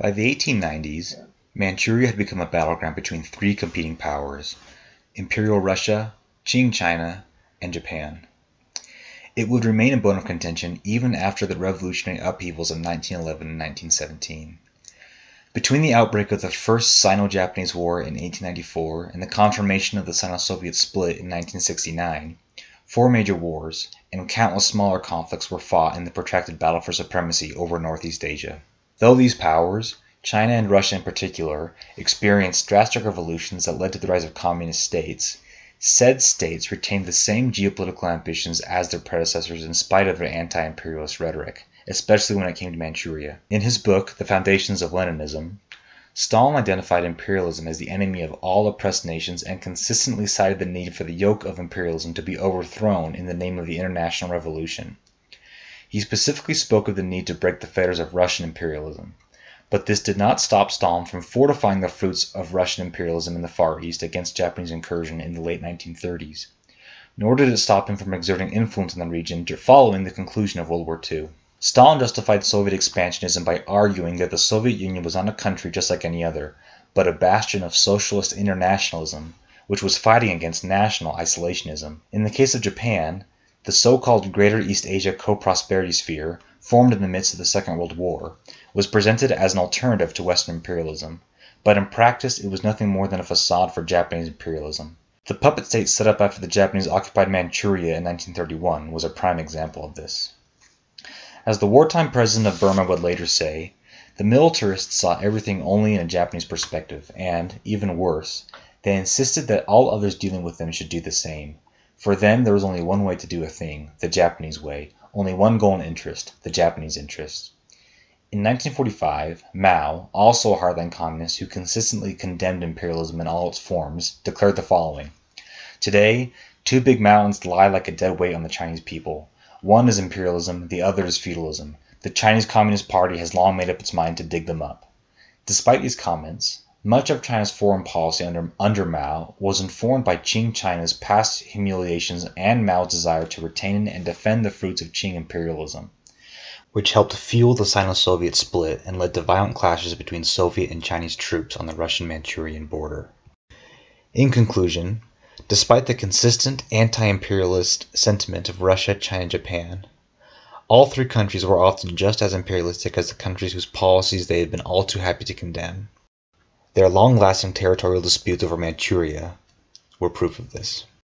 By the 1890s, Manchuria had become a battleground between three competing powers: Imperial Russia, Qing China, and Japan. It would remain a bone of contention even after the revolutionary upheavals of 1911 and 1917. Between the outbreak of the First Sino-Japanese War in 1894 and the confirmation of the Sino-Soviet split in 1969, four major wars and countless smaller conflicts were fought in the protracted battle for supremacy over Northeast Asia. Though these powers, China and Russia in particular, experienced drastic revolutions that led to the rise of communist states, said states retained the same geopolitical ambitions as their predecessors in spite of their anti-imperialist rhetoric, especially when it came to Manchuria. In his book, The Foundations of Leninism, Stalin identified imperialism as the enemy of all oppressed nations and consistently cited the need for the yoke of imperialism to be overthrown in the name of the international revolution. He specifically spoke of the need to break the fetters of Russian imperialism. But this did not stop Stalin from fortifying the fruits of Russian imperialism in the Far East against Japanese incursion in the late 1930s. Nor did it stop him from exerting influence in the region following the conclusion of World War II. Stalin justified Soviet expansionism by arguing that the Soviet Union was not a country just like any other, but a bastion of socialist internationalism, which was fighting against national isolationism. In the case of Japan, the so-called Greater East Asia Co-Prosperity Sphere, formed in the midst of the Second World War, was presented as an alternative to Western imperialism, but in practice it was nothing more than a facade for Japanese imperialism. The puppet state set up after the Japanese occupied Manchuria in 1931 was a prime example of this. As the wartime president of Burma would later say, the militarists saw everything only in a Japanese perspective, and, even worse, they insisted that all others dealing with them should do the same. For them, there was only one way to do a thing, the Japanese way, only one goal and interest, the Japanese interest. In 1945, Mao, also a hardline communist who consistently condemned imperialism in all its forms, declared the following: "Today, two big mountains lie like a dead weight on the Chinese people. One is imperialism, the other is feudalism. The Chinese Communist Party has long made up its mind to dig them up." Despite these comments, much of China's foreign policy under Mao was informed by Qing China's past humiliations and Mao's desire to retain and defend the fruits of Qing imperialism, which helped fuel the Sino-Soviet split and led to violent clashes between Soviet and Chinese troops on the Russian-Manchurian border. In conclusion, despite the consistent anti-imperialist sentiment of Russia, China, and Japan, all three countries were often just as imperialistic as the countries whose policies they had been all too happy to condemn. Their long-lasting territorial disputes over Manchuria were proof of this.